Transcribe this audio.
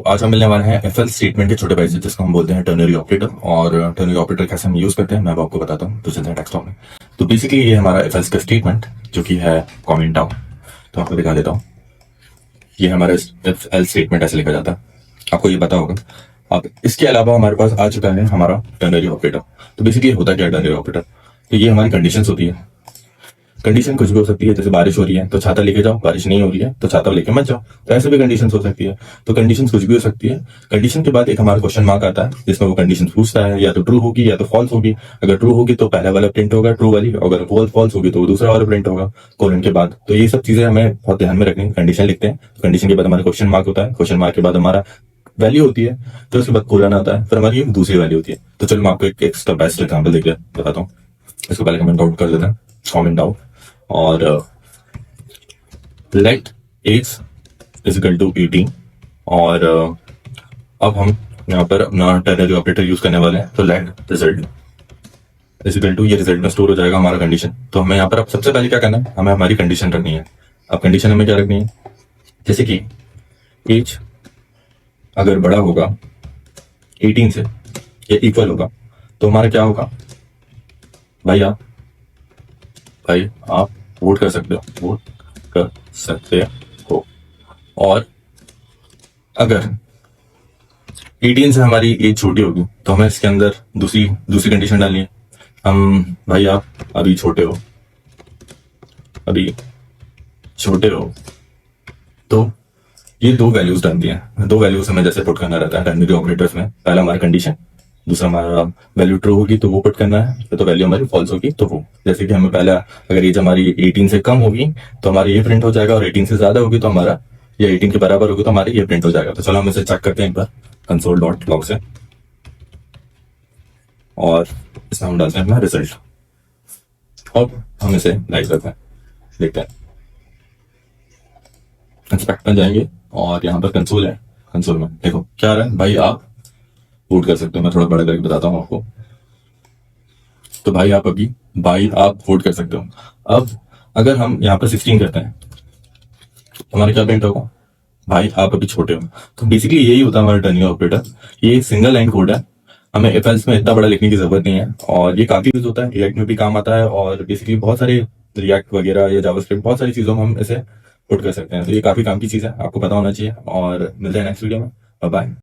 आज हम मिलने वाले हैं एफ एल स्टेटमेंट के छोटे भाई से, जिसको हम बोलते हैं टर्नरी ऑपरेटर। और टर्नरी ऑपरेटर कैसे हम यूज करते हैं मैं अब आपको बताता हूँ। तो चलते हैं टेक्स्ट में। तो बेसिकली ये हमारा एफ एल का स्टेटमेंट जो कि है कमेंट डाउन। तो आपको दिखा देता हूँ। ये हमारा एफ एल स्टेटमेंट ऐसे लिखा जाता है, आपको ये पता होगा। अब इसके अलावा हमारे पास आ चुका है हमारा टर्नरी ऑपरेटर। तो बेसिकली होता क्या है टर्नरी ऑपरेटर? तो ये हमारी कंडीशंस होती है। कंडीशन कुछ भी हो सकती है, जैसे बारिश हो रही है तो छाता लेके जाओ, बारिश नहीं हो रही है तो छाता लेके मत जाओ। तो ऐसे भी कंडीशन हो सकती है। तो कंडीशन कुछ भी हो सकती है। कंडीशन के बाद एक हमारा क्वेश्चन मार्क आता है, जिसमें वो कंडीशन पूछता है या तो ट्रू होगी या तो फॉल्स होगी। अगर ट्रू होगी तो पहला वाला प्रिंट होगा ट्रू वाली, अगर फॉल्स होगी तो दूसरा वाला प्रिंट होगा कोलन के बाद। तो ये सब चीजें हमें बहुत ध्यान में रखनी है। कंडीशन लिखते हैं, कंडीशन के बाद हमारा क्वेश्चन मार्क होता है, क्वेश्चन मार्क के बाद हमारा वैल्यू होती है, तो उसके बाद कोलन आता है, फिर हमारी दूसरी वैल्यू होती है। तो चलो मैं आपको एक स्टेप बाय स्टेप एग्जाम्पल देकर बताता हूँ। इसको पहले कमेंट आउट कर देते हैं, कमेंट आउट। और let age is equal to 18। और अब हम यहाँ पर अपना टर्नरी ऑपरेटर यूज करने वाले हैं। तो let result is equal to, ये रिजल्ट में स्टोर हो जाएगा हमारा कंडीशन। तो हमें यहाँ पर अब सबसे पहले क्या करना है, हमें हमारी कंडीशन रखनी है। अब कंडीशन हमें क्या रखनी है, जैसे कि एज अगर बड़ा होगा 18 से या इक्वल होगा तो हमारा क्या होगा, भाई आप वोट कर सकते हो, वोट कर सकते हो। और अगर 18 से हमारी एज छोटी होगी तो हमें इसके अंदर दूसरी कंडीशन डालनी है। भाई आप अभी छोटे हो, तो ये दो वैल्यूज डालती हैं। दो वैल्यूज हमें जैसे पुट करना रहता है टर्नरी ऑपरेटर्स में। पहला हमारा कंडीशन, दूसरा हमारा वैल्यू ट्रू होगी तो वो पुट करना है, तो वैल्यू हमारी फॉल्स होगी तो वो। जैसे कि हमें पहला, अगर एज हमारी 18 से कम होगी तो हमारी ये प्रिंट हो जाएगा, और 18 से ज्यादा होगी तो हमारा, या 18 के बराबर होगी तो हमारी ये प्रिंट हो जाएगा। तो चलो हम इसे चेक करते हैं एक बार console.log से, और इसमें हम डालते हैं अपना रिजल्ट। अब हम इसे लाइव करते हैं, देखते हैं। इंस्पेक्ट में जाएंगे और यहाँ पर कंसोल है। कंसोल में देखो क्या आ रहा है, भाई आप वोट कर सकते हो। मैं थोड़ा बड़ा करके बताता हूँ आपको। तो भाई आप वोट कर सकते हो। अब अगर हम यहाँ पर 16 करते हैं तो हमारा क्या प्रिंट होगा, भाई आप अभी छोटे हो। तो बेसिकली यही होता है हमारा टर्नरी ऑपरेटर। ये सिंगल लाइन कोड है, हमें इफ एल्स में इतना बड़ा लिखने की जरूरत नहीं है। और ये काफी यूज होता है, रिएक्ट में भी काम आता है। और बेसिकली बहुत सारे रिएक्ट वगैरह या जावास्क्रिप्ट बहुत सारी चीजों में हम इसे पुट कर सकते हैं। तो ये काफी काम की चीज है, आपको पता होना चाहिए। और मिलते हैं नेक्स्ट वीडियो में। Bye bye.